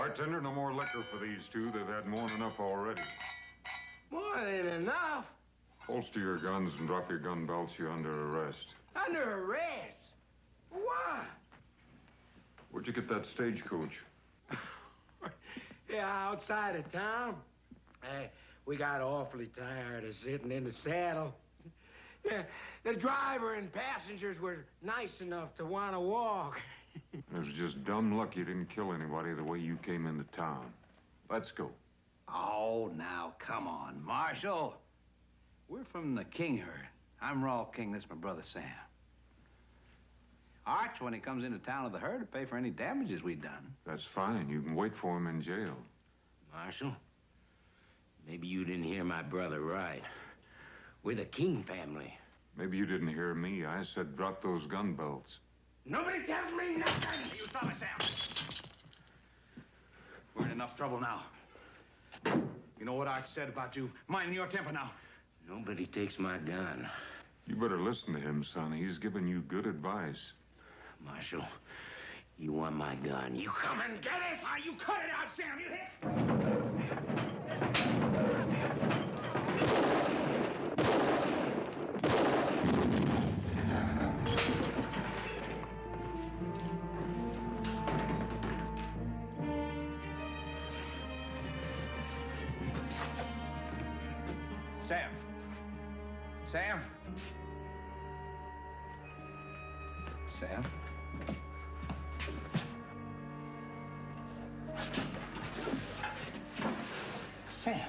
Bartender, no more liquor for these two. They've had more than enough already. More than enough? Holster your guns and drop your gun belts. You're under arrest. Under arrest? Why? Where'd you get that stagecoach? Yeah, outside of town. We got awfully tired of sitting in the saddle. Yeah, the driver and passengers were nice enough to want to walk. It was just dumb luck you didn't kill anybody the way you came into town. Let's go. Oh, now, come on, Marshal. We're from the King herd. I'm Raw King. This is my brother, Sam. Arch, when he comes into town with the herd, to pay for any damages we've done. That's fine. You can wait for him in jail. Marshal, maybe you didn't hear my brother right. We're the King family. Maybe you didn't hear me. I said drop those gun belts. Nobody tells me nothing! You stop it, Sam. We're in enough trouble now. You know what Arch said about you minding your temper now? Nobody takes my gun. You better listen to him, son. He's giving you good advice. Marshal, you want my gun. You come and get it! Ah, you cut it out, Sam! You hit! Sam. Sam. Sam. Sam.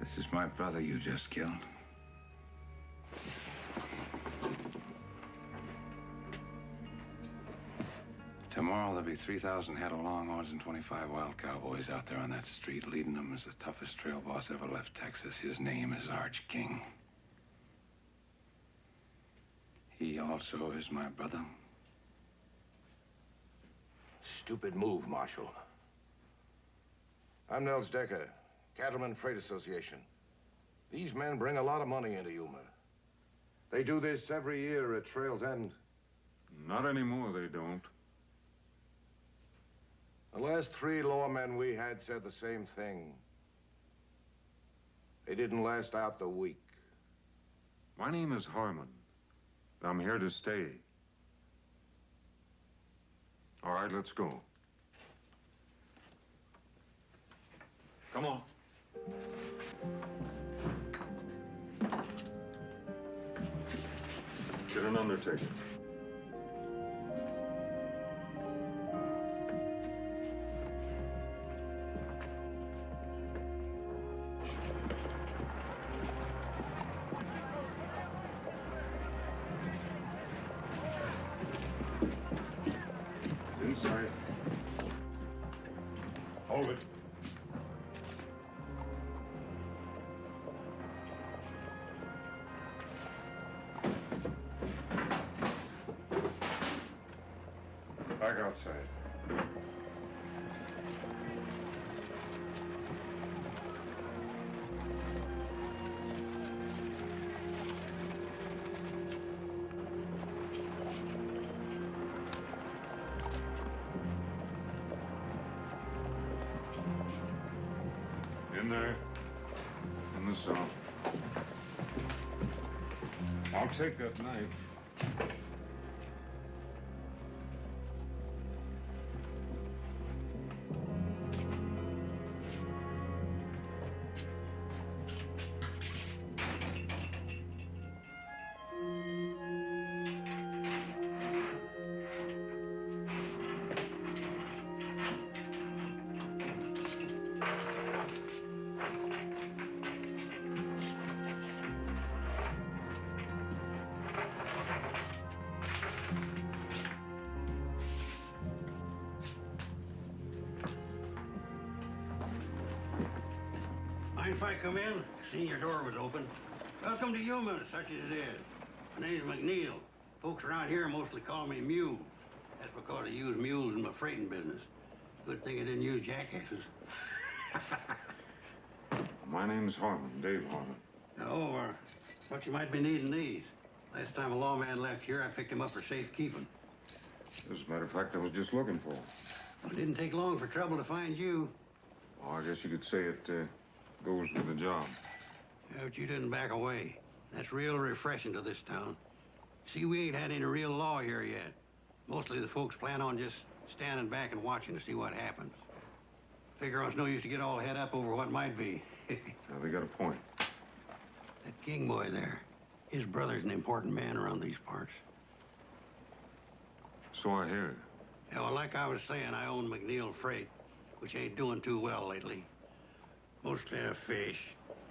This is my brother you just killed. Tomorrow there'll be 3,000 head of longhorns and 25 wild cowboys out there on that street. Leading them is the toughest trail boss ever left Texas. His name is Arch King. He also is my brother. Stupid move, Marshal. I'm Nels Decker, Cattleman Freight Association. These men bring a lot of money into Yuma. They do this every year at Trail's End. Not anymore, they don't. The last 3 lawmen we had said the same thing. They didn't last out the week. My name is Harmon. I'm here to stay. All right, let's go. Come on. Get an undertaker. Inside. Hold it. Back outside. In there, in the south. I'll take that knife. Mind if I come in? Seen your door was open. Welcome to Yuma, such as it is. My name's McNeil. Folks around here mostly call me Mew. That's because to use mules in my freighting business. Good thing I didn't use jackasses. My name's Harmon, Dave Harmon. Oh, what you might be needing these. Last time a lawman left here, I picked him up for safekeeping. As a matter of fact, I was just looking for him. It didn't take long for trouble to find you. Well, I guess you could say it goes with the job. Yeah, but you didn't back away. That's real refreshing to this town. See, we ain't had any real law here yet. Mostly the folks plan on just standing back and watching to see what happens. Figure it's no use to get all head up over what might be. Now, they got a point. That King boy there, his brother's an important man around these parts. So I hear. Yeah, well, like I was saying, I own McNeil Freight, which ain't doing too well lately. Mostly a fish,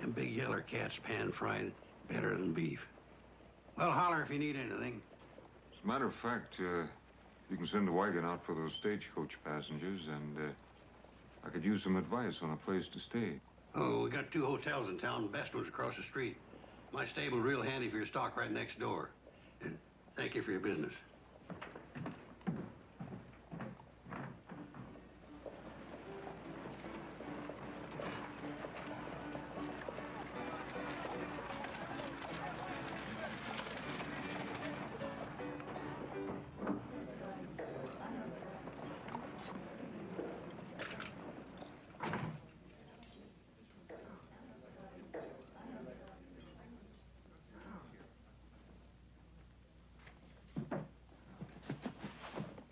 and big yeller cats pan-fried better than beef. Well, holler if you need anything. As a matter of fact, you can send a wagon out for those stagecoach passengers, and I could use some advice on a place to stay. Oh, we got 2 hotels in town. The best one's across the street. My stable's real handy for your stock right next door. And thank you for your business.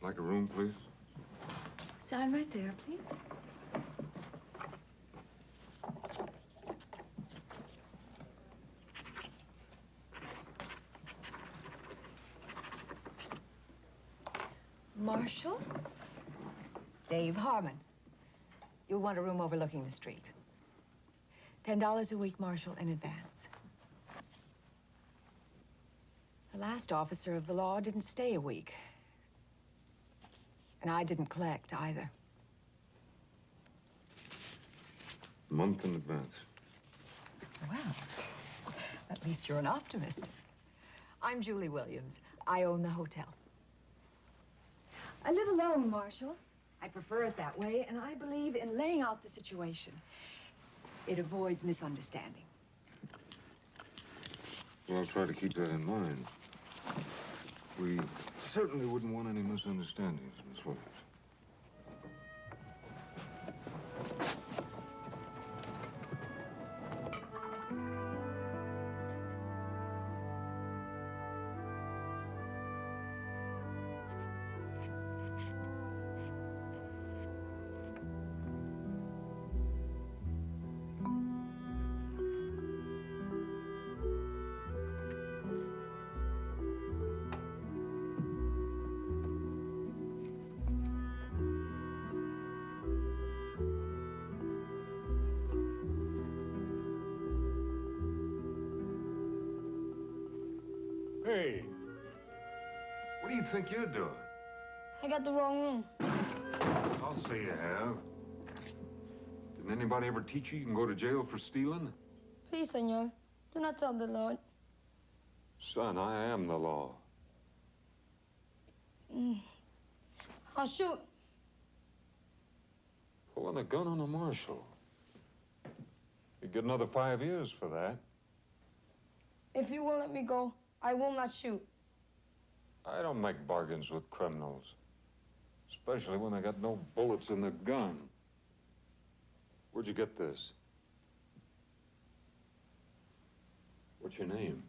Like a room, please? Sign right there, please. Marshal? Dave Harmon. You'll want a room overlooking the street. $10 a week, Marshal, in advance. The last officer of the law didn't stay a week. And I didn't collect either. A month in advance. Well, at least you're an optimist. I'm Julie Williams. I own the hotel. I live alone, Marshal. I prefer it that way, and I believe in laying out the situation. It avoids misunderstanding. Well, I'll try to keep that in mind. We certainly wouldn't want any misunderstandings, Miss Williams. Hey, what do you think you're doing? I got the wrong room. I'll say you have. Didn't anybody ever teach you can go to jail for stealing? Please, senor, do not tell the Lord. Son, I am the law. I'll shoot. Pulling a gun on a marshal. You'd get another 5 years for that. If you won't let me go, I will not shoot. I don't make bargains with criminals. Especially when they got no bullets in the gun. Where'd you get this? What's your name?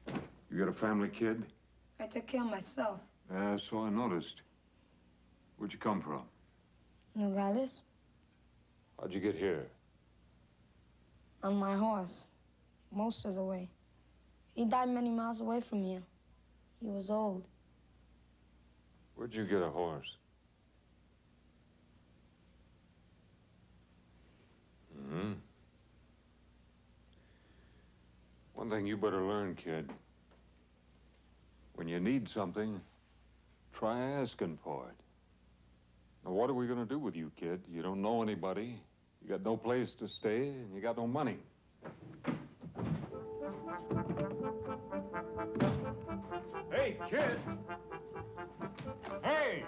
You got a family, kid? I take care of myself. Yeah, so I noticed. Where'd you come from? Nogales? How'd you get here? On my horse. Most of the way. He died many miles away from here. He was old. Where'd you get a horse? One thing you better learn, kid. When you need something, try asking for it. Now, what are we gonna do with you, kid? You don't know anybody. You got no place to stay, and you got no money. Hey, kid! Hey!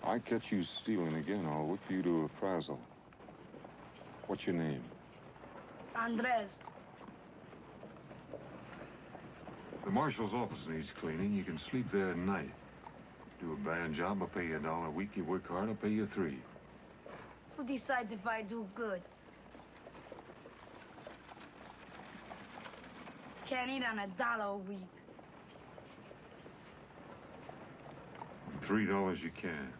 I catch you stealing again, I'll whip you to a frazzle. What's your name? Andres. The marshal's office needs cleaning. You can sleep there at night. Do a bad job, I'll pay you $1 a week. You work hard, I'll pay you $3. Who decides if I do good? Can't eat on $1 a week. $3 you can.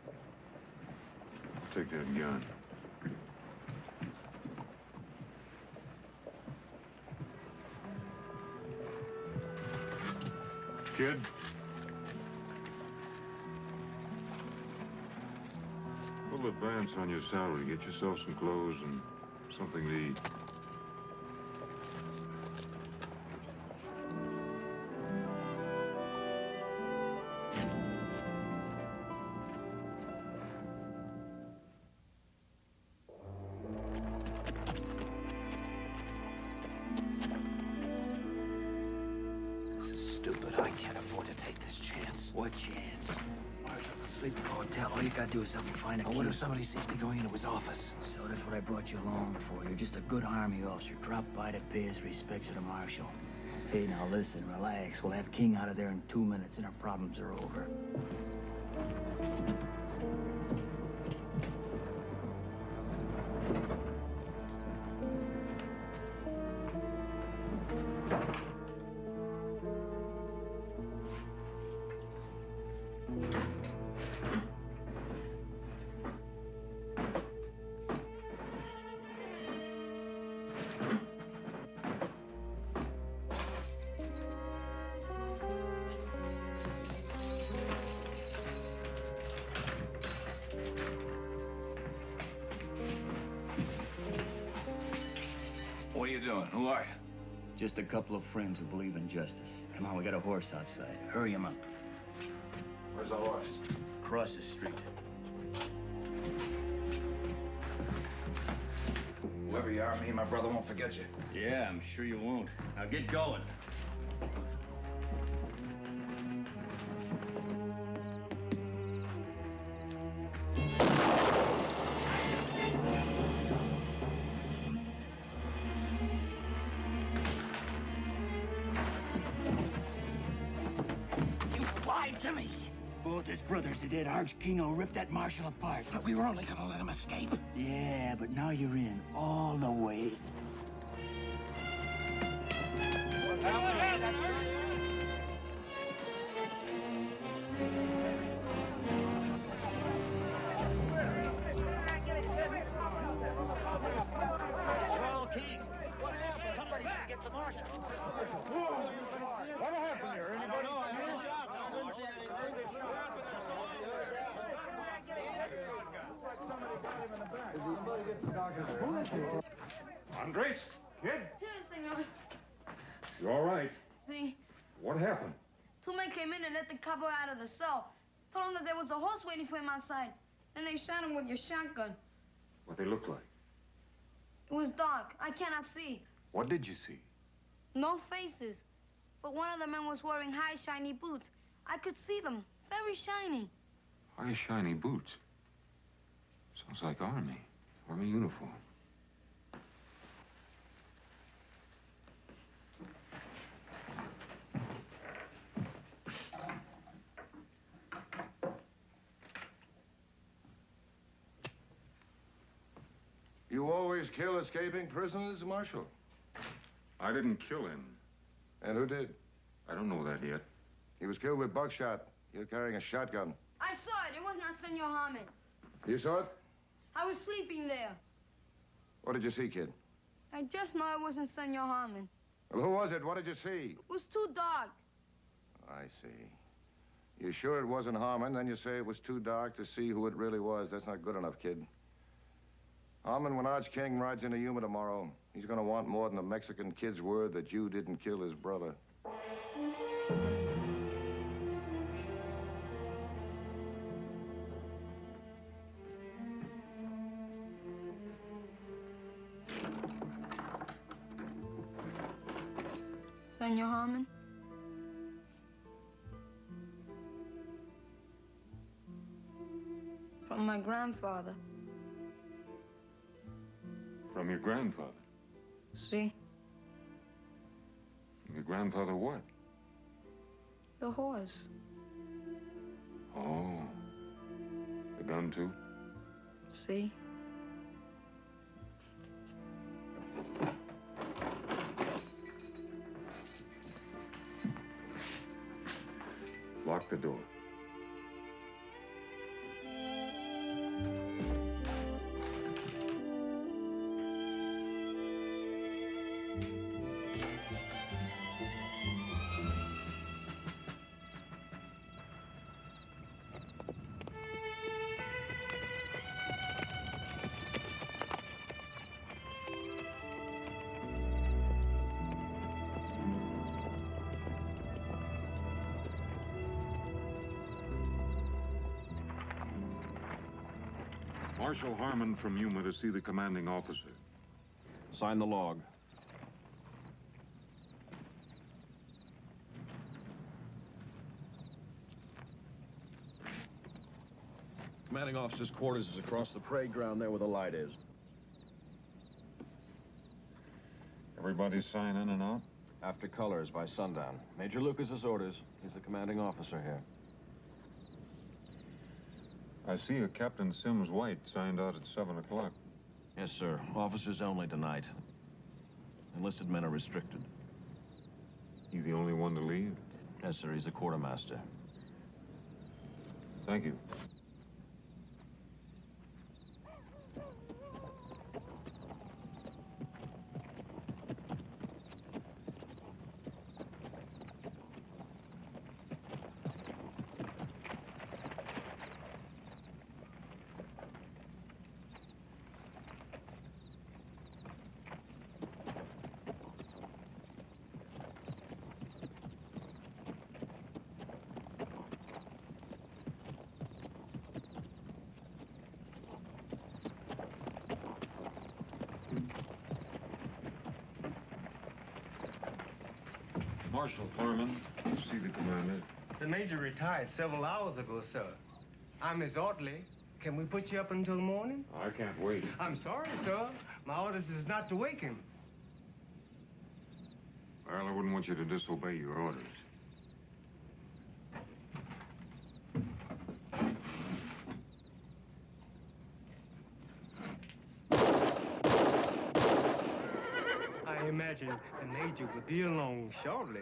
Take that gun. Kid? We'll advance on your salary. Get yourself some clothes and something to eat. Stupid. I can't afford to take this chance. What chance? Marshal's asleep in the hotel. All you gotta do is help me find a key. What What if somebody sees me going into his office? So that's what I brought you along for. You're just a good Army officer. Drop by to pay his respects to the Marshal. Hey, now listen, relax. We'll have King out of there in 2 minutes and our problems are over. What are you doing? Who are you? Just a couple of friends who believe in justice. Come on, we got a horse outside. Hurry him up. Where's the horse? Across the street. Whoever you are, me and my brother won't forget you. Yeah, I'm sure you won't. Now get going. To me. Both his brothers are dead. Arch King will rip that Marshal apart. But we were only gonna let him escape. Yeah, but now you're in all the way. Small King. What happened? Somebody should get the Marshal. What happened here? Anybody? Andres, kid, Yes, senor. you all right? See, What happened? two men came in and let the cowboy out of the cell. Told him that there was a horse waiting for him outside. Then they shot him with your shotgun. What they look like? It was dark. I cannot see. What did you see? No faces. But one of the men was wearing high, shiny boots. I could see them. Very shiny. High, shiny boots. Sounds like Army. Army uniform. always kill escaping prisoners, Marshal? I didn't kill him. And who did? I don't know that yet. He was killed with buckshot. You're carrying a shotgun. I saw it. It was not Senor Harmon. You saw it? I was sleeping there. What did you see, kid? I just know it wasn't Senor Harmon. Well, who was it? What did you see? It was too dark. I see. You sure it wasn't Harmon? Then you say it was too dark to see who it really was. That's not good enough, kid. Harmon, when Arch King rides into Yuma tomorrow, he's gonna want more than a Mexican kid's word that you didn't kill his brother. Senor Harmon? From my grandfather. From your grandfather? See? From your grandfather what? The horse. Oh. The gun, too? See? Lock the door. Marshal Harmon from Yuma to see the commanding officer. Sign the log. Commanding officer's quarters is across the parade ground there where the light is. Everybody sign in and out? After colors by sundown. Major Lucas's orders. He's the commanding officer here. I see a Captain Sims White signed out at 7 o'clock. Yes, sir. Officers only tonight. Enlisted men are restricted. You the only one to leave? Yes, sir. He's a quartermaster. Thank you. Marshal Harmon, you see the commander. The major retired several hours ago, sir. I'm his orderly. Can we put you up until the morning? I can't wait. I'm sorry, sir. My orders is not to wake him. Well, I wouldn't want you to disobey your orders. I imagine the major will be along shortly.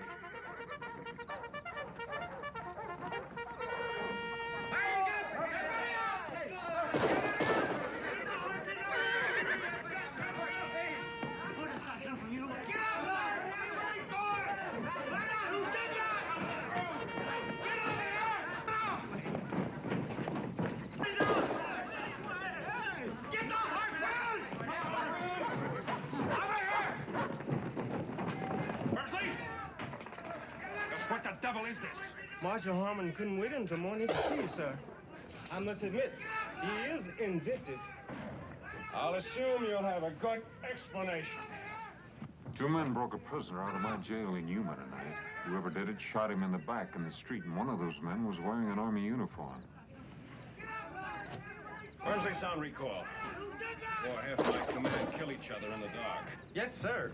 What the devil is this? Marshal Harmon couldn't wait until morning to see you, sir. I must admit, he is inventive. I'll assume you'll have a good explanation. 2 men broke a prisoner out of my jail in Yuma tonight. Whoever did it shot him in the back in the street, and one of those men was wearing an Army uniform. Where's they sound recall? Or half my command kill each other in the dark. Yes, sir.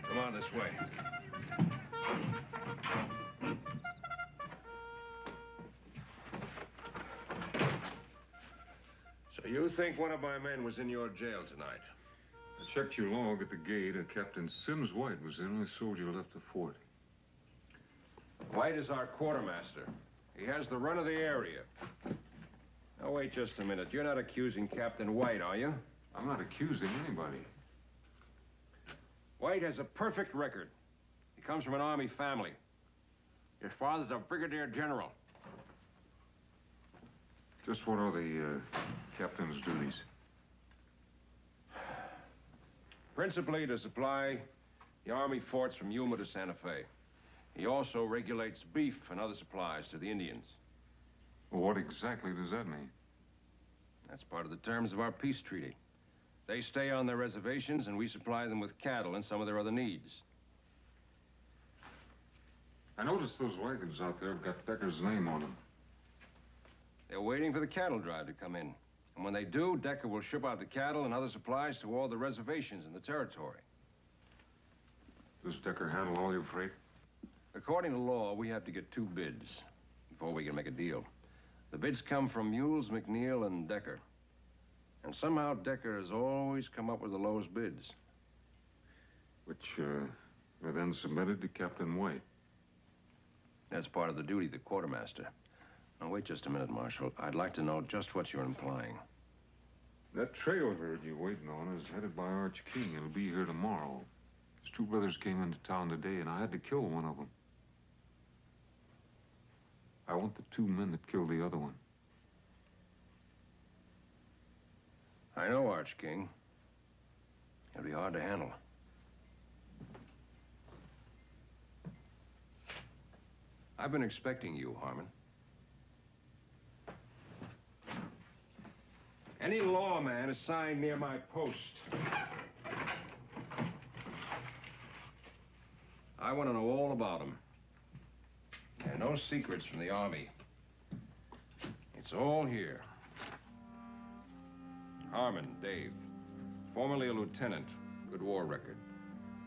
Come on this way. So you think one of my men was in your jail tonight? I checked your log at the gate. Captain Sims White was the only soldier left the fort. White is our quartermaster. He has the run of the area. Now, wait just a minute. You're not accusing Captain White, are you? I'm not accusing anybody. White has a perfect record. He comes from an Army family. His father's a brigadier general. Just what are the captain's duties? Principally to supply the Army forts from Yuma to Santa Fe. He also regulates beef and other supplies to the Indians. Well, what exactly does that mean? That's part of the terms of our peace treaty. They stay on their reservations, and we supply them with cattle and some of their other needs. I noticed those wagons out there have got Decker's name on them. They're waiting for the cattle drive to come in. And when they do, Decker will ship out the cattle and other supplies to all the reservations in the territory. Does Decker handle all your freight? According to law, we have to get 2 bids before we can make a deal. The bids come from Mules, McNeil, and Decker. And somehow Decker has always come up with the lowest bids. Which were then submitted to Captain White. That's part of the duty of the quartermaster. Now, wait just a minute, Marshal. I'd like to know just what you're implying. That trail herd you're waiting on is headed by Arch King. It'll be here tomorrow. His 2 brothers came into town today, and I had to kill one of them. I want the 2 men that killed the other one. I know Arch King. It'll be hard to handle. I've been expecting you, Harmon. Any lawman assigned near my post. I want to know all about him. There are no secrets from the Army. It's all here. Harmon, Dave. Formerly a lieutenant. Good war record.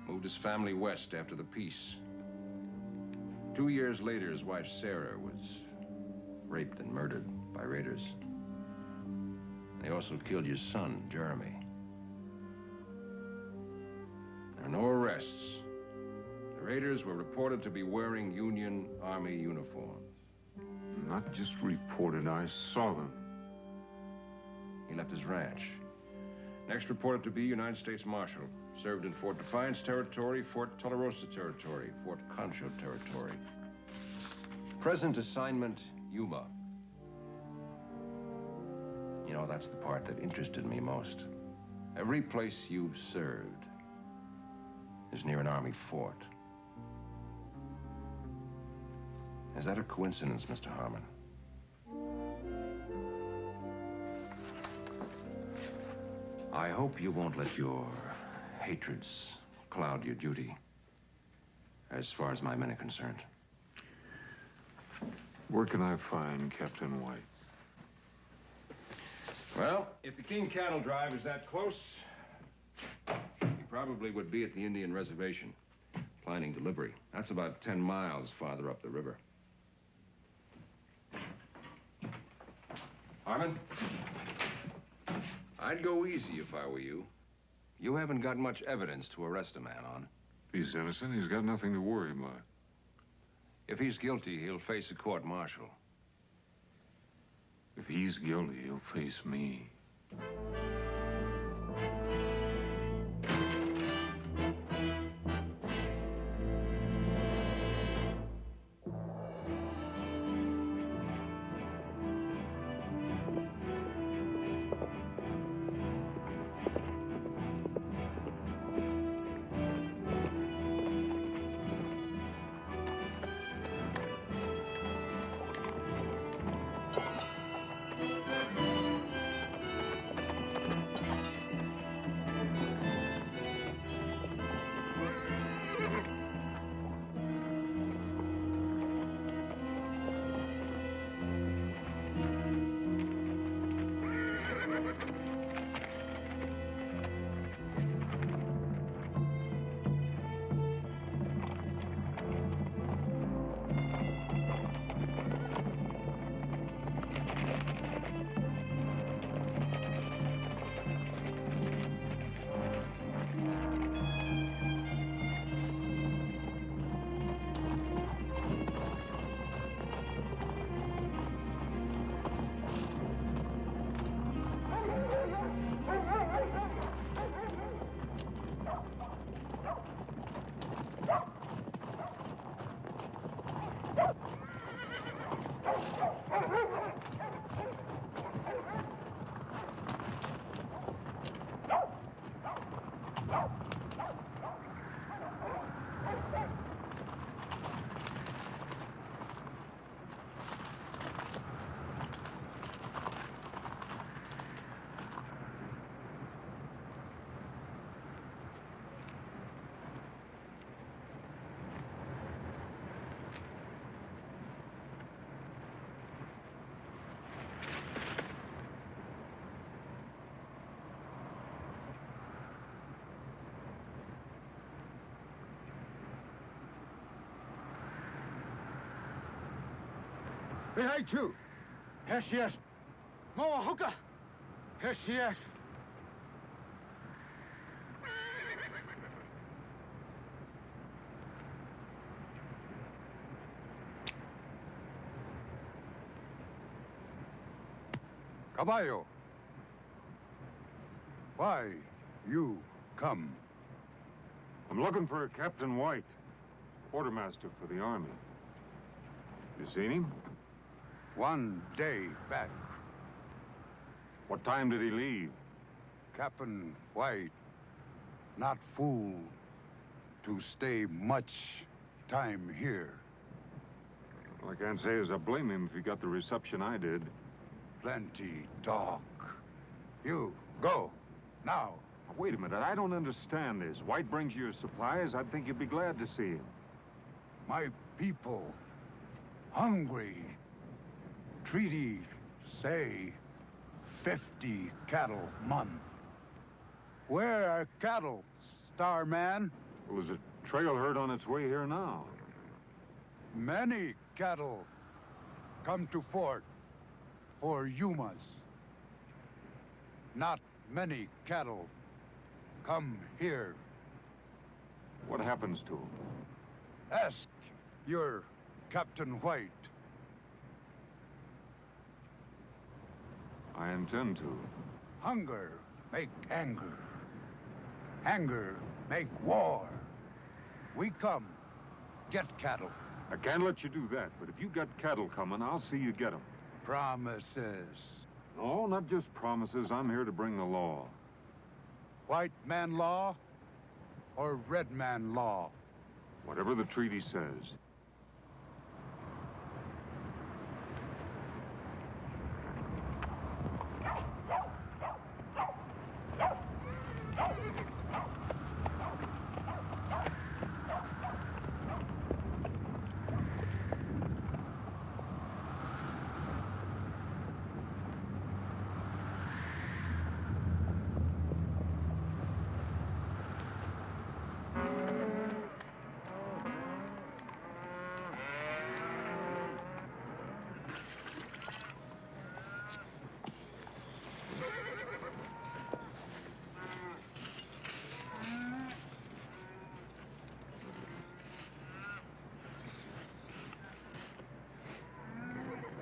Moved his family west after the peace. 2 years later, his wife, Sarah, was raped and murdered by raiders. They also killed your son, Jeremy. There are no arrests. The raiders were reported to be wearing Union Army uniforms. Not just reported, I saw them. He left his ranch. Next reported to be United States Marshal. Served in Fort Defiance Territory, Fort Tularosa Territory, Fort Concho Territory. Present assignment, Yuma. You know, that's the part that interested me most. Every place you've served is near an Army fort. Is that a coincidence, Mr. Harmon? I hope you won't let your hatreds cloud your duty, as far as my men are concerned. Where can I find Captain White? Well, if the King cattle drive is that close, he probably would be at the Indian reservation, planning delivery. That's about 10 miles farther up the river. Harmon? I'd go easy if I were you. You haven't got much evidence to arrest a man on. If he's innocent, he's got nothing to worry about. If he's guilty, he'll face a court-martial. If he's guilty, he'll face me. Behind you. Here she is. Moa Hooker. Here she is. Caballo. Why you come? I'm looking for Captain White, quartermaster for the Army. You seen him? 1 day back. What time did he leave? Captain White, not fool to stay much time here. Well, I can't say as I blame him if he got the reception I did. Plenty talk. You, go, now. Wait a minute, I don't understand this. White brings you your supplies, I'd think you'd be glad to see him. My people, hungry. Treaty say 50 cattle month. Where are cattle, Starman? Well, there's a trail herd on its way here now. Many cattle come to fort for Yumas. Not many cattle come here. What happens to him? Ask your Captain White. I intend to. Hunger make anger. Anger make war. We come, get cattle. I can't let you do that, but if you got cattle coming, I'll see you get them. Promises. No, not just promises. I'm here to bring the law. White man law or red man law? Whatever the treaty says.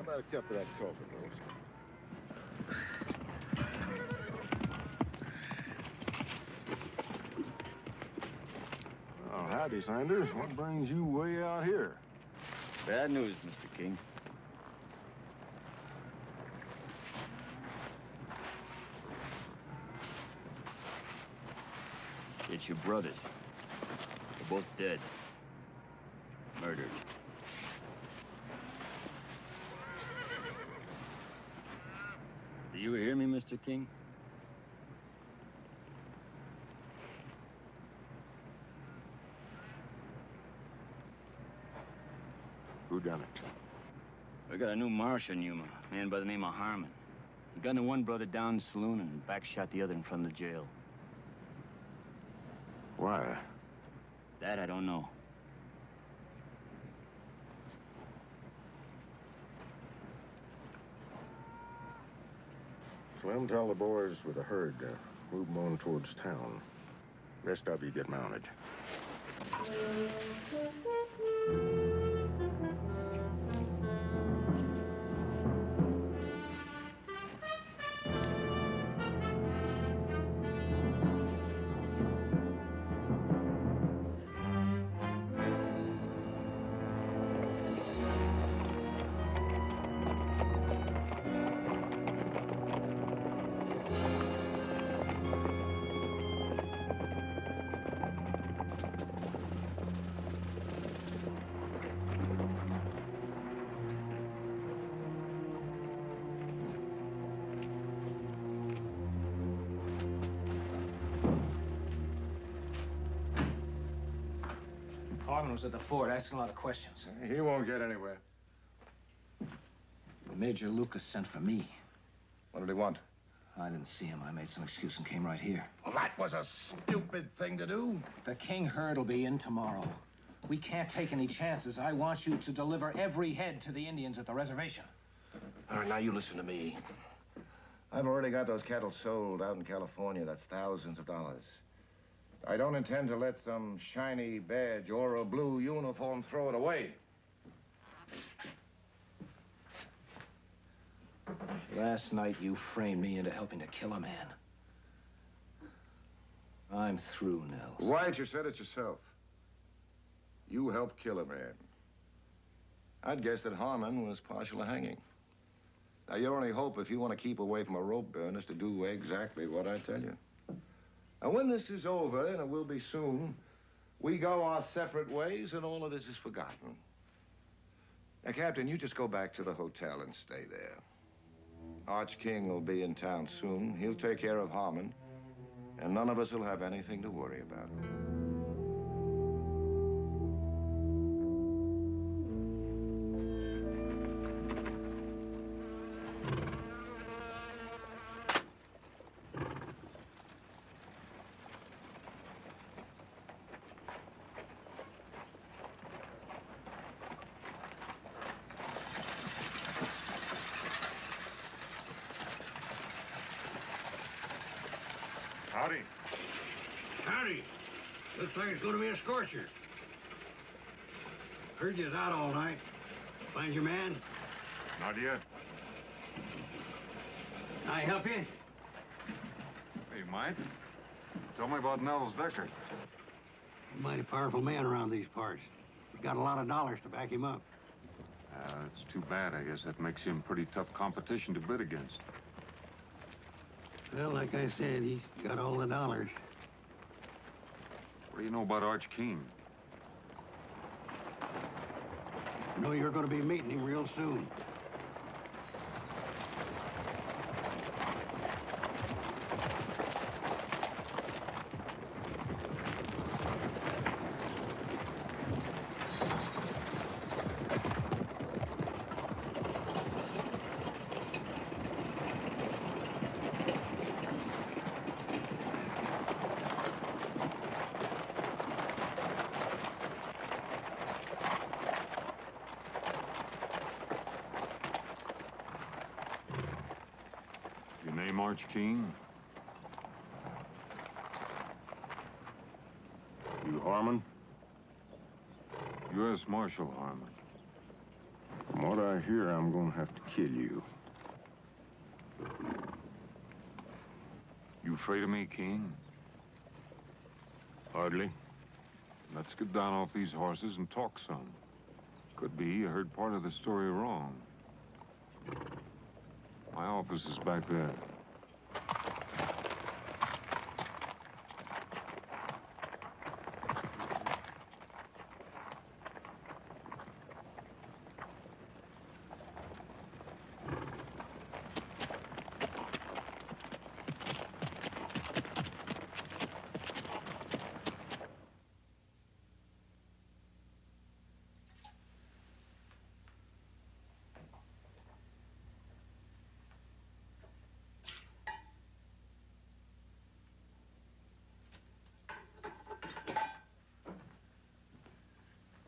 About a cup of that coffee, Rose. Oh, howdy, Sanders. What brings you way out here? Bad news, Mr. King. It's your brothers. They're both dead. Murdered. Do you hear me, Mr. King? Who done it? We got a new marshal in Yuma, a man by the name of Harmon. He gunned one brother down in the saloon and backshot the other in front of the jail. Why? That I don't know. Slim, tell the boys with the herd to move them on towards town. Rest of you get mounted. Harmon was at the fort asking a lot of questions. He won't get anywhere. Major Lucas sent for me. What did he want? I didn't see him. I made some excuse and came right here. Well, that was a stupid thing to do. The King herd will be in tomorrow. We can't take any chances. I want you to deliver every head to the Indians at the reservation. All right, now you listen to me. I've already got those cattle sold out in California. That's thousands of dollars. I don't intend to let some shiny badge or a blue uniform throw it away. Last night, you framed me into helping to kill a man. I'm through, Nels. Wyatt, you said it yourself. You helped kill a man. I'd guess that Harmon was partial to hanging. Now, your only hope, if you want to keep away from a rope burn, is to do exactly what I tell you. And when this is over, and it will be soon, we go our separate ways, and all of this is forgotten. Now, Captain, you just go back to the hotel and stay there. Arch King will be in town soon. He'll take care of Harmon, and none of us will have anything to worry about. Howdy. Howdy. Looks like it's going to be a scorcher. Heard you was out all night. Find your man? Not yet. Can I help you? Hey, might. Tell me about Nels Decker. A mighty powerful man around these parts. He's got a lot of dollars to back him up. It's too bad. I guess that makes him pretty tough competition to bid against. Well, like I said, he's got all the dollars. What do you know about Arch King? I know you're going to be meeting him real soon. Arch King? You Harmon? U.S. Marshal Harmon. From what I hear, I'm gonna have to kill you. You afraid of me, King? Hardly. Let's get down off these horses and talk some. Could be you heard part of the story wrong. My office is back there.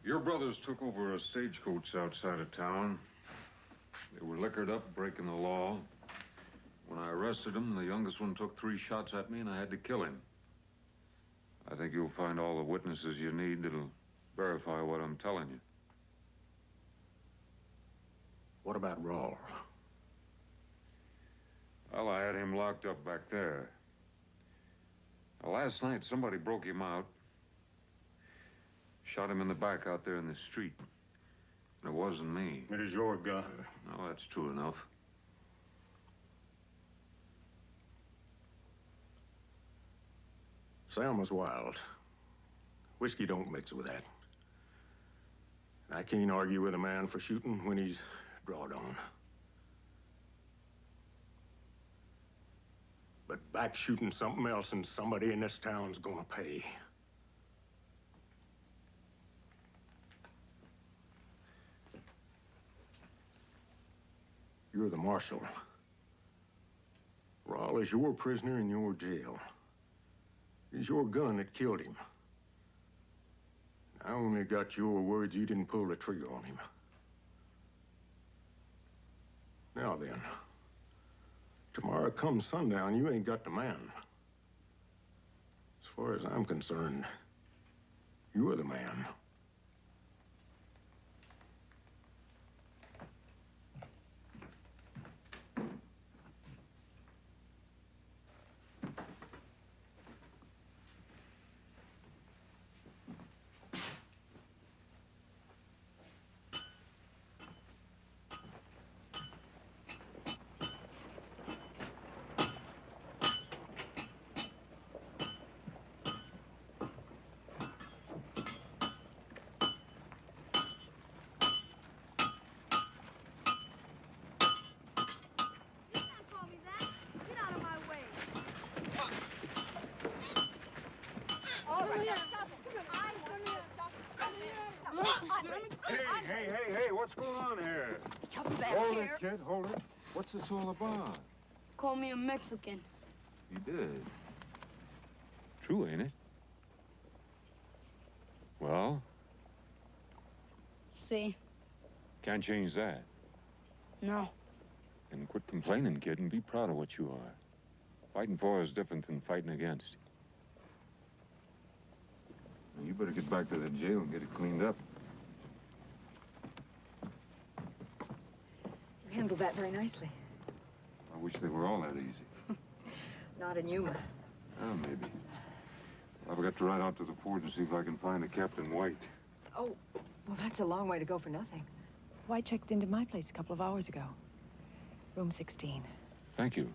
Your brothers took over a stagecoach outside of town. They were liquored up, breaking the law. When I arrested them, the youngest one took 3 shots at me, and I had to kill him. I think you'll find all the witnesses you need that'll verify what I'm telling you. What about Rawl? Well, I had him locked up back there. Last night, somebody broke him out. Shot him in the back out there in the street. And it wasn't me. It is your gun. No, that's true enough. Sam was wild. Whiskey don't mix with that. I can't argue with a man for shooting when he's drawed on. But back shooting something else, and somebody in this town's gonna pay. You're the marshal. Rawl is your prisoner in your jail. It's your gun that killed him. I only got your words you didn't pull the trigger on him. Now then, tomorrow come sundown, you ain't got the man. As far as I'm concerned, you're the man. Hey, what's going on here? Come back Hold here. it, kid, hold it. What's this all about? Call me a Mexican. You did. True, ain't it? Well, See? can't change that. No. And quit complaining, kid, and be proud of what you are. Fighting for is different than fighting against. Now, you better get back to the jail and get it cleaned up. You handled that very nicely. I wish they were all that easy. Not in Yuma. Oh, maybe. I've got to ride out to the fort and see if I can find a Captain White. Oh, well, that's a long way to go for nothing. White checked into my place a couple of hours ago. Room 16. Thank you.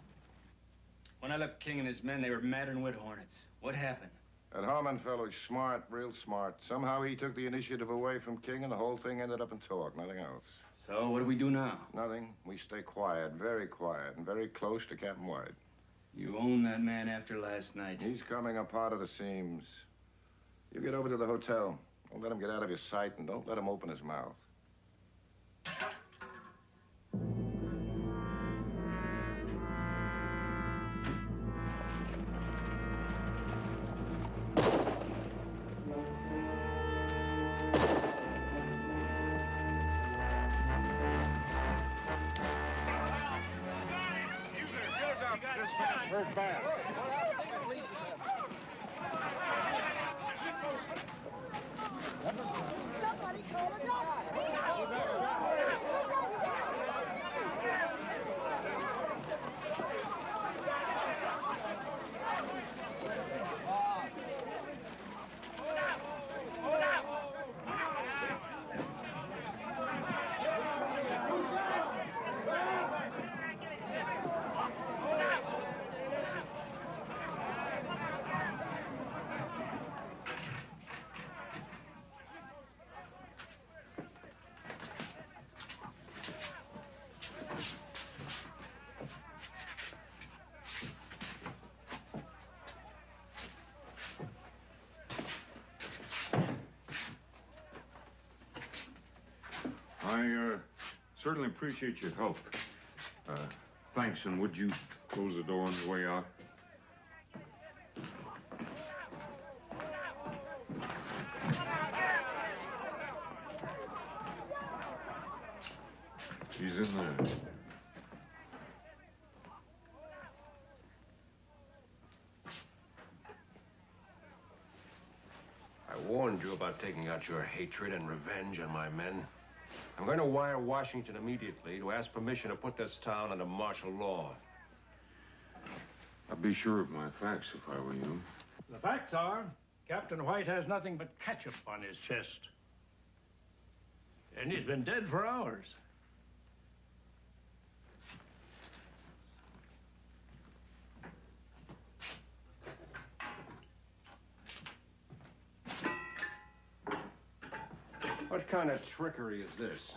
When I left King and his men, they were madder than wood hornets. What happened? That Harmon fellow's smart, real smart. Somehow he took the initiative away from King, and the whole thing ended up in talk, nothing else. So, what do we do now? Nothing. We stay quiet, and very close to Captain White. You own that man after last night. He's coming apart of the seams. You get over to the hotel. Don't let him get out of your sight, and don't let him open his mouth. Hurt bad. Somebody call a doctor. I certainly appreciate your help. Thanks, and would you close the door on the way out? She's in there. I warned you about taking out your hatred and revenge on my men. I'm going to wire Washington immediately to ask permission to put this town under martial law. I'd be sure of my facts if I were you. The facts are, Captain White has nothing but ketchup on his chest. And he's been dead for hours. What kind of trickery is this?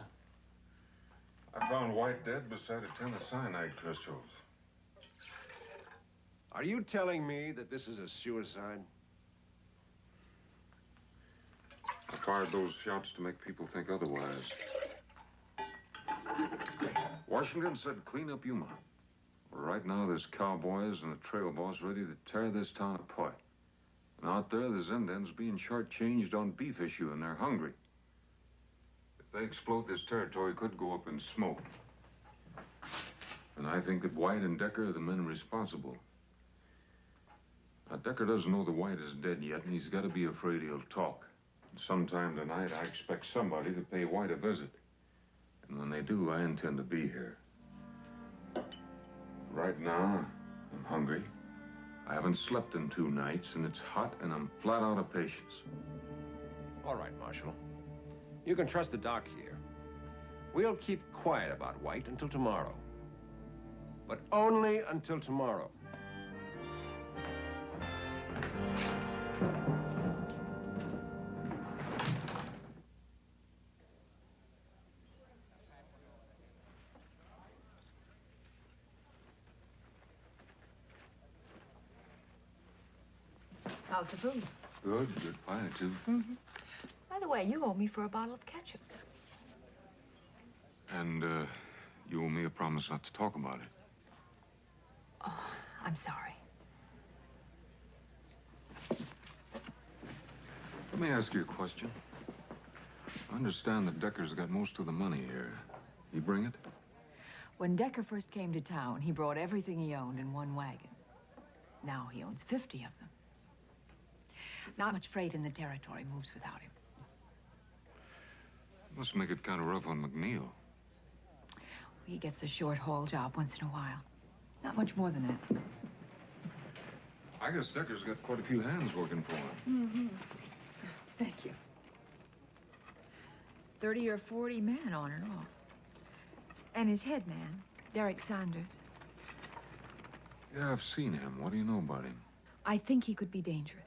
I found White dead beside a tin of cyanide crystals. Are you telling me that this is a suicide? I fired those shots to make people think otherwise. Washington said clean up Yuma. Well, right now, there's cowboys and a trail boss ready to tear this town apart. And out there's Indians being shortchanged on beef issue, and they're hungry. If they explode, this territory could go up in smoke. And I think that White and Decker are the men responsible. Now, Decker doesn't know that White is dead yet, and he's got to be afraid he'll talk. And sometime tonight, I expect somebody to pay White a visit. And when they do, I intend to be here. Right now, I'm hungry. I haven't slept in 2 nights, and it's hot, and I'm flat out of patience. All right, Marshal. You can trust the doc here. We'll keep quiet about White until tomorrow. But only until tomorrow. How's the food? Good pie, too. Mm-hmm. By the way, you owe me for a bottle of ketchup. And, you owe me a promise not to talk about it. Oh, I'm sorry. Let me ask you a question. I understand that Decker's got most of the money here. You bring it? When Decker first came to town, he brought everything he owned in one wagon. Now he owns 50 of them. Not much freight in the territory moves without him. Must make it kind of rough on McNeil. He gets a short-haul job once in a while. Not much more than that. I guess Decker's got quite a few hands working for him. Mm-hmm. Thank you. 30 or 40 men on and off. And his head man, Derek Sanders. Yeah, I've seen him. What do you know about him? I think he could be dangerous.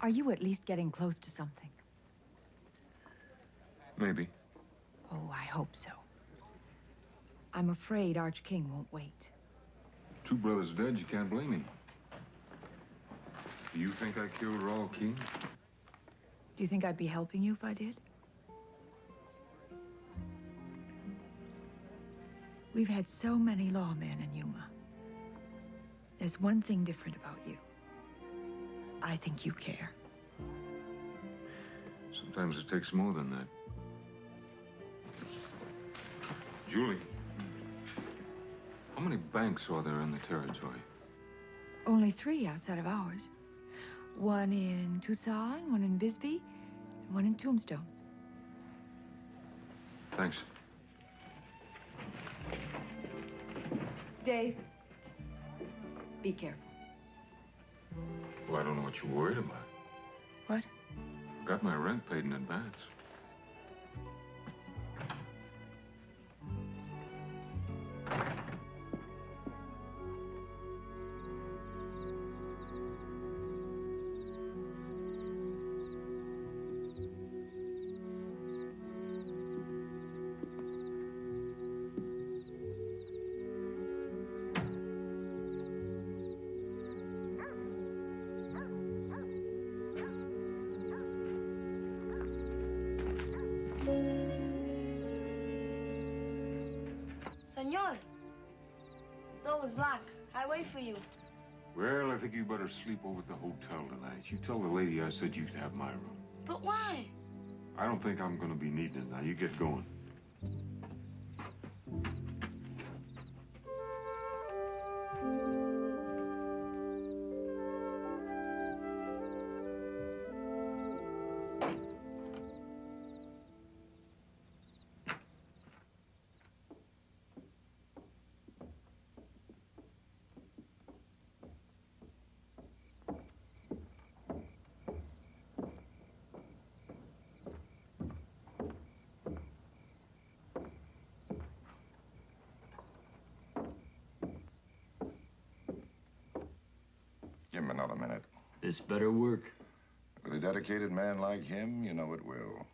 Are you at least getting close to something? Maybe. Oh, I hope so. I'm afraid Arch King won't wait. 2 brothers dead, you can't blame him. Do you think I killed Raul King? Do you think I'd be helping you if I did? We've had so many lawmen in Yuma. There's one thing different about you. I think you care. Sometimes it takes more than that. Julie, how many banks are there in the territory? Only 3 outside of ours. One in Tucson, one in Bisbee, and one in Tombstone. Thanks. Dave, be careful. Well, I don't know what you're worried about. What? Got my rent paid in advance. Senor, door was locked. I wait for you. Well, I think you better sleep over at the hotel tonight. You tell the lady I said you could have my room. But why? I don't think I'm going to be needing it. Now, you get going. Give him another minute. This better work. With a dedicated man like him, you know it will.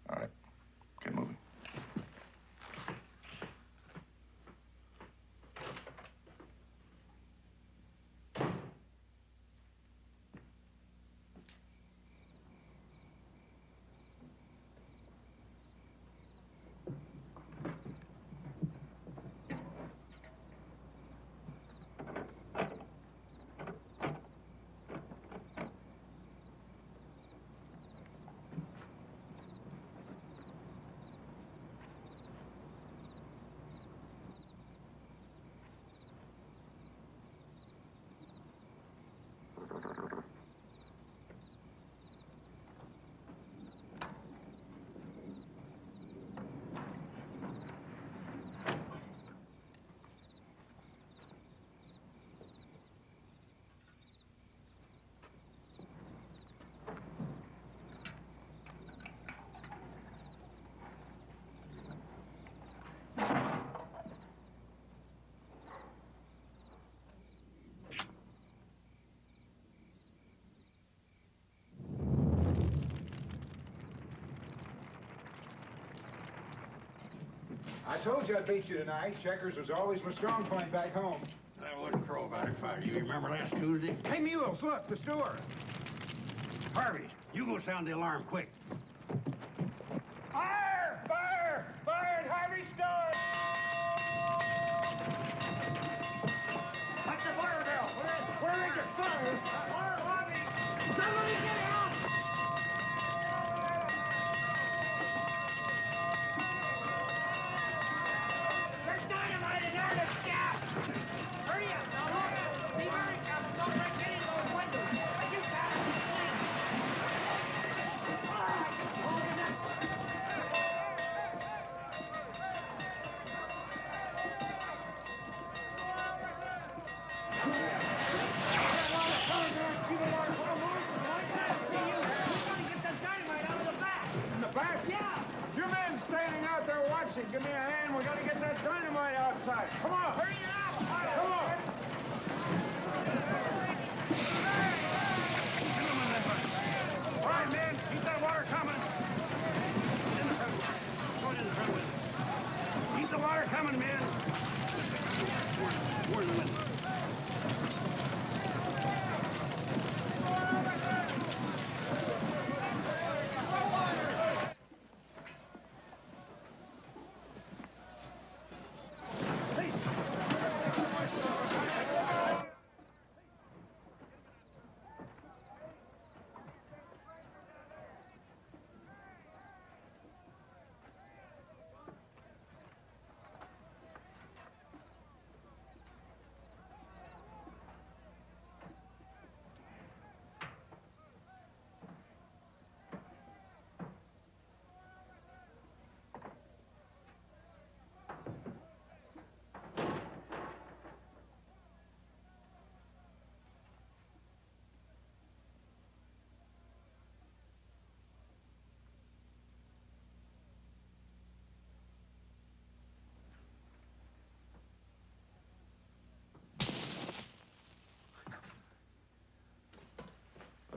All right. Get moving. I told you I'd beat you tonight. Checkers was always my strong point back home. I wouldn't crow about it if I were you. Remember last Tuesday? Hey, Mules, look, the store. Harvey, you go sound the alarm, quick. Fire! Fire! Fire at Harvey's store! What's the fire bell? Where is it? Fire! Fire, Harvey! Somebody get out! There's dynamite in there, there's gas! Hurry up, now look up! Be very careful, don't break any of those windows! But you got it, please! Your men standing out there watching. Give me a hand. We gotta get that dynamite outside. Come on. Hurry it up. Come on. All right, men, keep that water coming. In the front. Go in the front with it. Keep the water coming, men. More in the middle.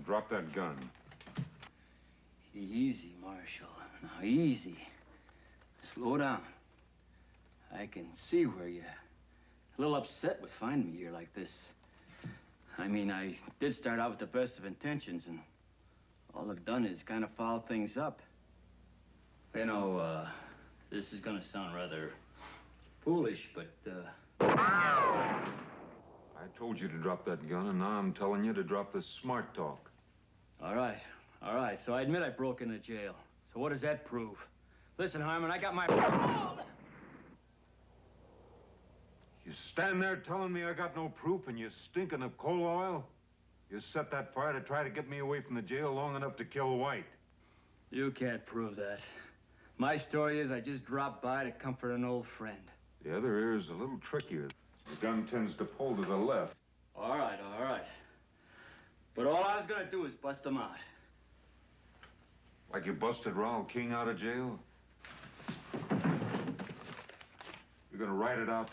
Drop that gun. Easy, Marshal. Now, easy. Slow down. I can see where you're a little upset with finding me here like this. I mean, I did start out with the best of intentions, and all I've done is kind of foul things up. You know, this is gonna sound rather foolish, but, I told you to drop that gun, and now I'm telling you to drop this smart talk. All right. So I admit I broke into jail. So what does that prove? Listen, Harmon, I got my... You stand there telling me I got no proof and you're stinking of coal oil? You set that fire to try to get me away from the jail long enough to kill White. You can't prove that. My story is I just dropped by to comfort an old friend. The other ear is a little trickier. The gun tends to pull to the left. All right. But all I was gonna do is bust him out. Like you busted Raoul King out of jail? You're gonna write it out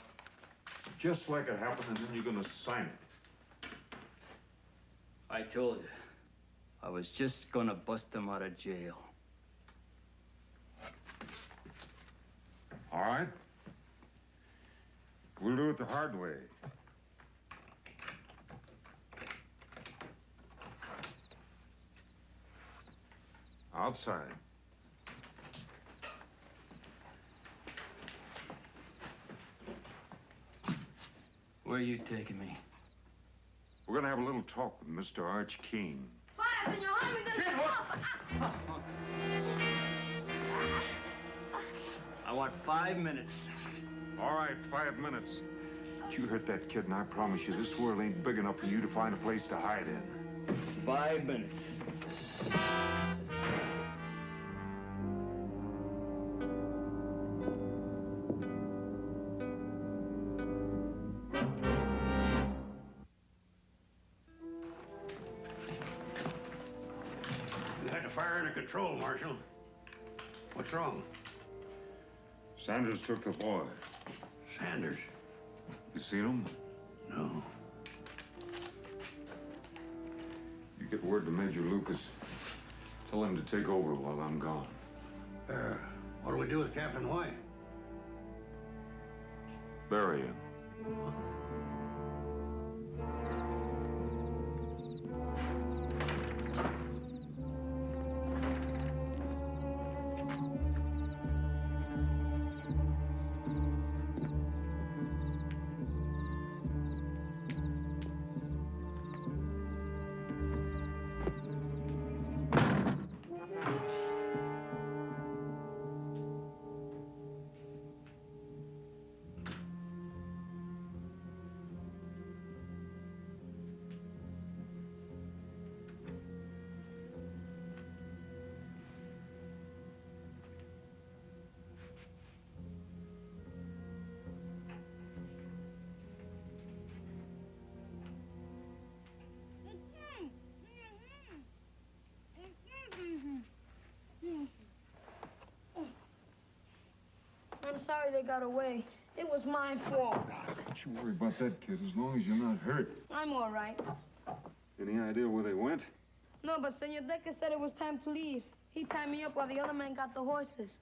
just like it happened, and then you're gonna sign it. I told you. I was just gonna bust him out of jail. All right. We'll do it the hard way. Outside. Where are you taking me? We're gonna have a little talk with Mr. Arch King. Fire, Senor Harmon, I want 5 minutes. All right, 5 minutes. But you hurt that kid, and I promise you, this world ain't big enough for you to find a place to hide in. 5 minutes. You had the fire under control, Marshal. What's wrong? Sanders took the boy. Sanders? You seen him? No. You get word to Major Lucas. Tell him to take over while I'm gone. What do we do with Captain White? bury him. I'm sorry they got away. It was my fault. Don't you worry about that, kid, as long as you're not hurt. I'm all right. Any idea where they went? No, but Senor Decker said it was time to leave. He tied me up while the other man got the horses.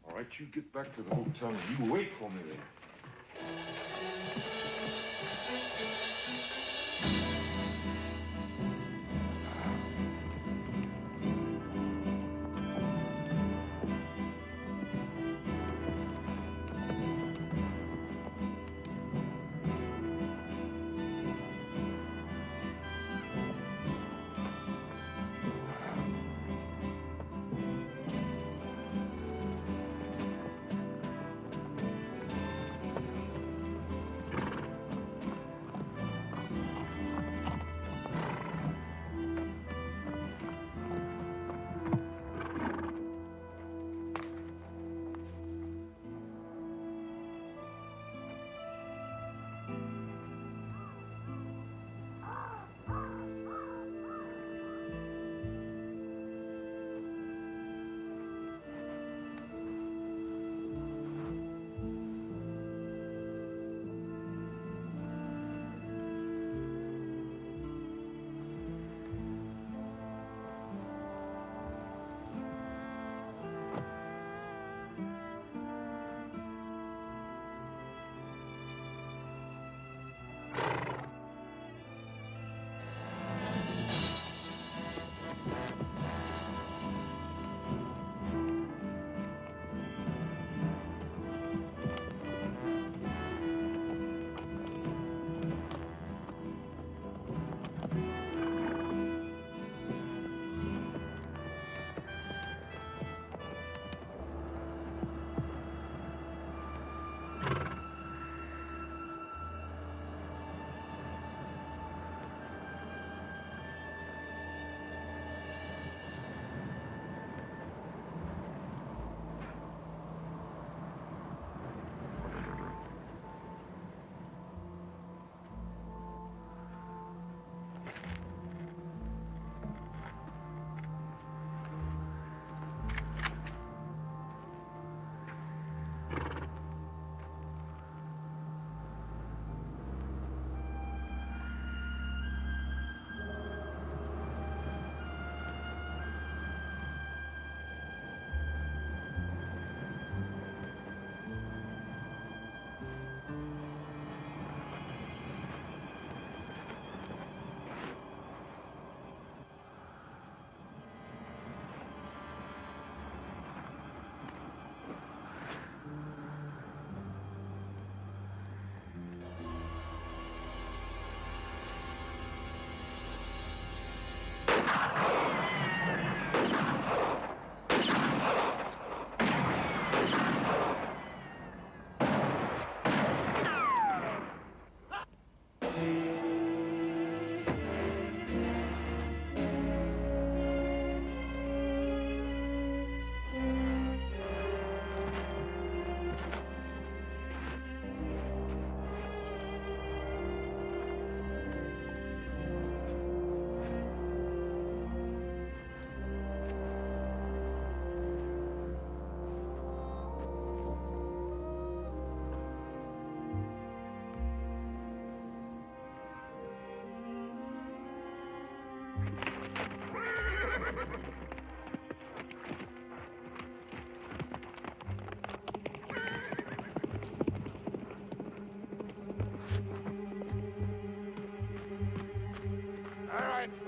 All right, you get back to the hotel and you wait for me there.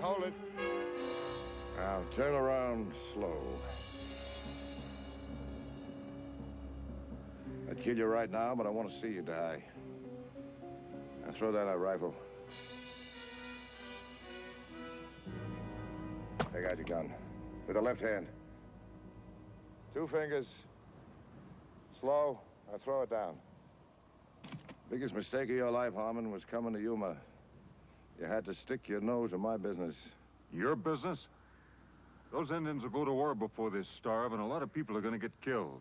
Hold it. Now, turn around slow. I'd kill you right now, but I want to see you die. Now, throw down that rifle. Take out your gun. With the left hand. 2 fingers. Slow. Now, throw it down. Biggest mistake of your life, Harmon, was coming to Yuma. You had to stick your nose in my business. Your business? Those Indians will go to war before they starve, and a lot of people are going to get killed.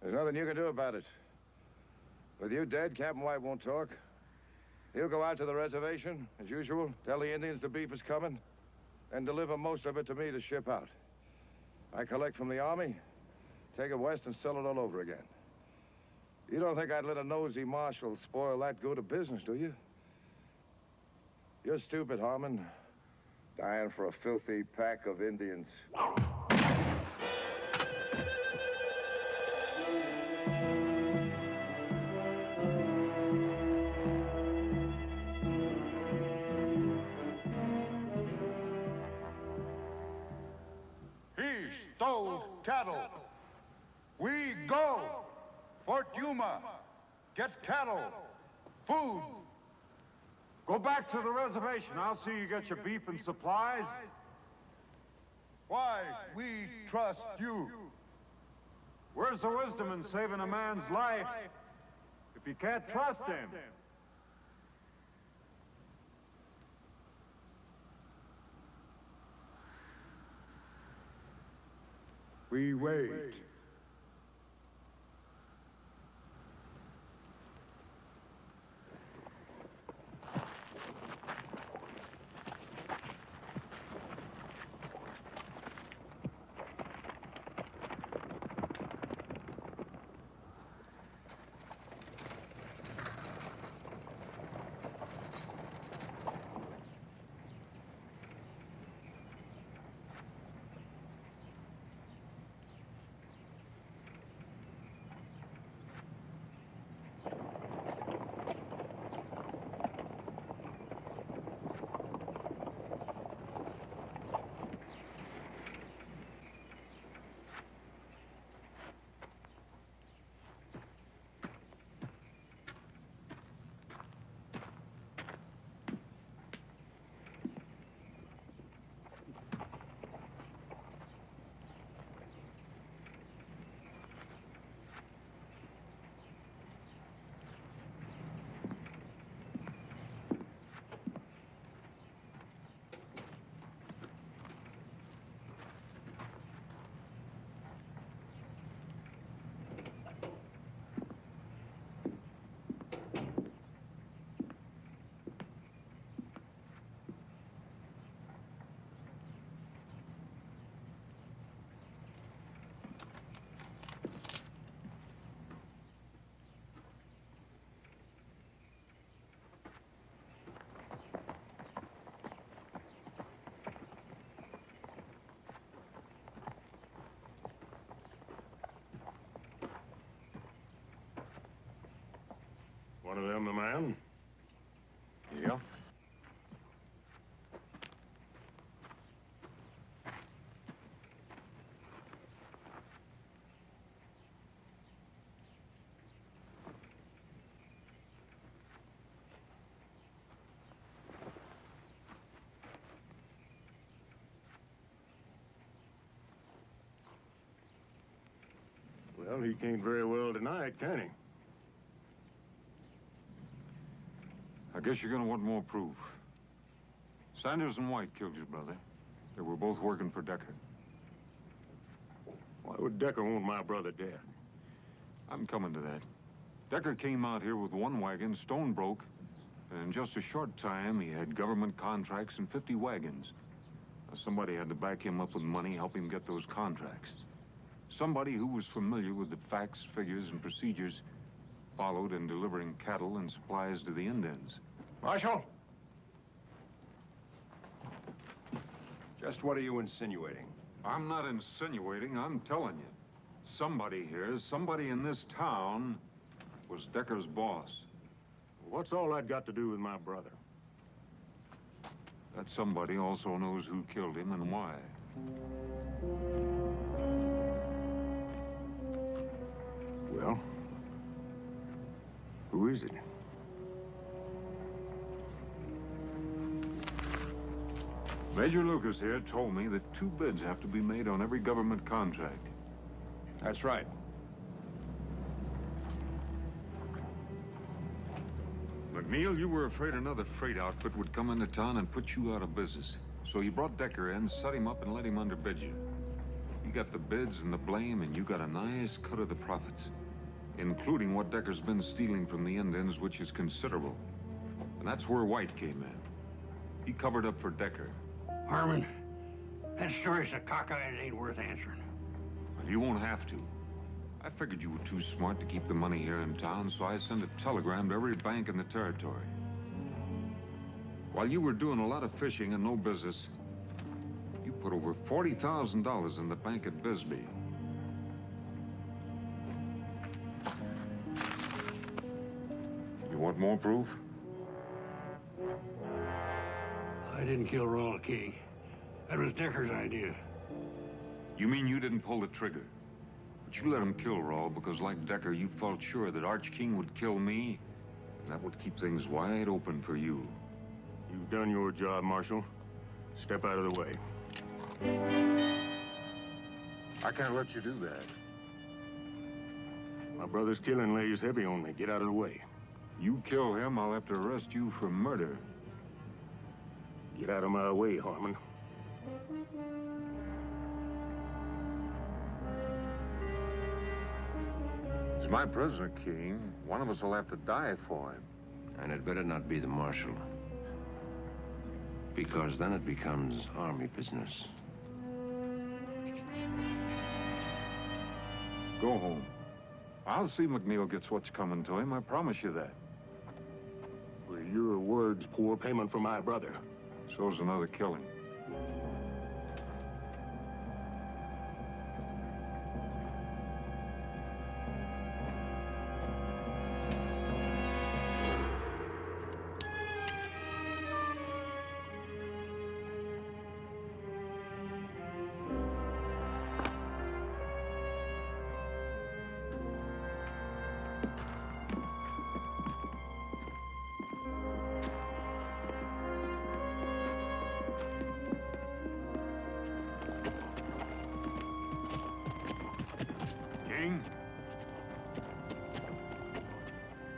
There's nothing you can do about it. With you dead, Captain White won't talk. He'll go out to the reservation, as usual, tell the Indians the beef is coming, and deliver most of it to me to ship out. I collect from the army, take it west, and sell it all over again. You don't think I'd let a nosy marshal spoil that good a business, do you? You're stupid, Harmon. Dying for a filthy pack of Indians. He stole cattle. We go. Fort Yuma. Get cattle. Food. Go back to the reservation. I'll see you get your beef and supplies. Why we trust you. Where's the wisdom in saving a man's life if you can't trust him? We wait. One of them the man? Yeah. Well, he can't very well deny it, can he? I guess you're gonna want more proof. Sanders and White killed your brother. They were both working for Decker. Why would Decker want my brother dead? I'm coming to that. Decker came out here with 1 wagon, stone broke, and in just a short time, he had government contracts and 50 wagons. Now, somebody had to back him up with money, help him get those contracts. Somebody who was familiar with the facts, figures, and procedures followed in delivering cattle and supplies to the Indians. Marshal? Just what are you insinuating? I'm not insinuating, I'm telling you. Somebody here, somebody in this town, was Decker's boss. What's all that got to do with my brother? That somebody also knows who killed him and why. Well, who is it? Major Lucas here told me that 2 bids have to be made on every government contract. That's right. McNeil, you were afraid another freight outfit would come into town and put you out of business. So you brought Decker in, set him up, and let him underbid you. You got the bids and the blame, and you got a nice cut of the profits, including what Decker's been stealing from the Indians, which is considerable. And that's where White came in. He covered up for Decker. Harmon, that story's a cockeye and it ain't worth answering. Well, you won't have to. I figured you were too smart to keep the money here in town, so I sent a telegram to every bank in the territory. While you were doing a lot of fishing and no business, you put over $40,000 in the bank at Bisbee. You want more proof? I didn't kill Ronald King. That was Decker's idea. You mean you didn't pull the trigger? But you let him kill Rawl because, like Decker, you felt sure that Arch King would kill me, and that would keep things wide open for you. You've done your job, Marshal. Step out of the way. I can't let you do that. My brother's killing lays heavy on me. Get out of the way. You kill him, I'll have to arrest you for murder. Get out of my way, Harmon. He's my prisoner, King. One of us will have to die for him. And it better not be the Marshal. Because then it becomes army business. Go home. I'll see McNeil gets what's coming to him, I promise you that. Well, your word's poor payment for my brother. So's another killing.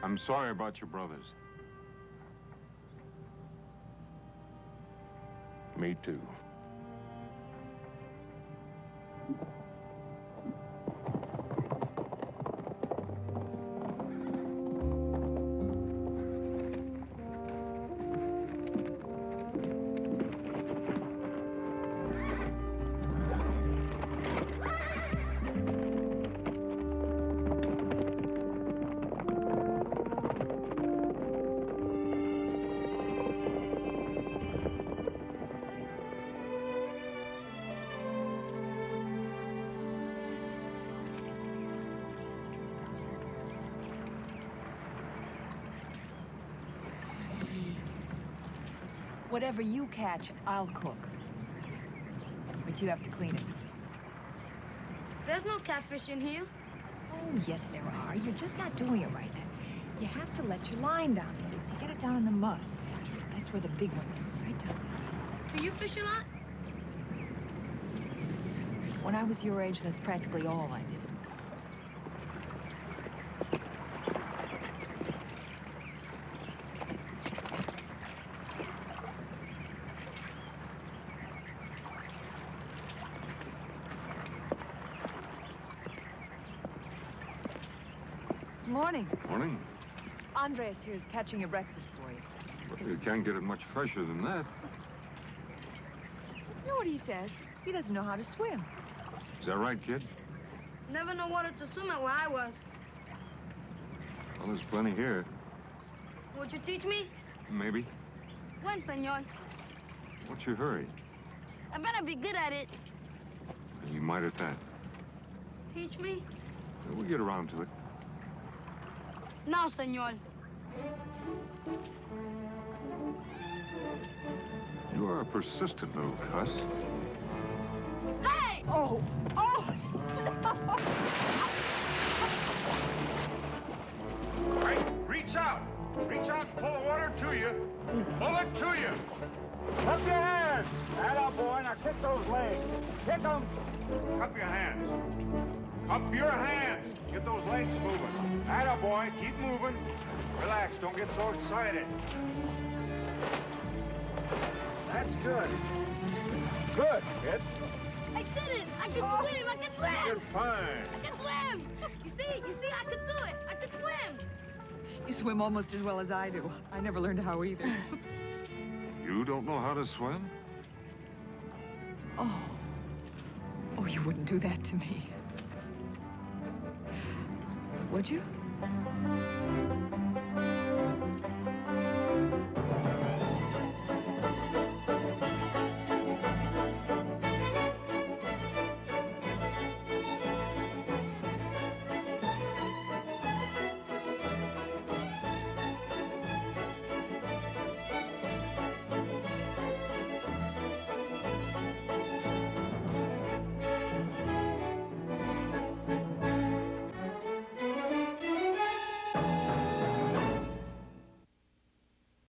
I'm sorry about your brothers. Me too. Whatever you catch, I'll cook. But you have to clean it. There's no catfish in here. Oh, yes, there are. You're just not doing it right now. You have to let your line down first. You get it down in the mud. That's where the big ones are, right down there. Do you fish a lot? When I was your age, that's practically all I did. Morning. Morning. Andres here is catching your breakfast for you. Well, you can't get it much fresher than that. You know what he says? He doesn't know how to swim. Is that right, kid? Never know water to swim at where I was. Well, there's plenty here. Would you teach me? Maybe. When, senor? What's your hurry? I better be good at it. You might at that. Teach me? We'll get around to it. Now, senor. You are a persistent little cuss. Hey! Oh! Oh! All right, reach out. Reach out and pull the water to you. Pull it to you. Cup your hands. Atta boy, now kick those legs. Kick them. Cup your hands. Cup your hands. Get those legs moving. Atta boy, keep moving. Relax, don't get so excited. That's good. Good, kid. I did it! I can swim! I can swim! You're fine. I can swim! You see, I can do it! I can swim! You swim almost as well as I do. I never learned how either. You don't know how to swim? Oh. Oh, you wouldn't do that to me. Would you?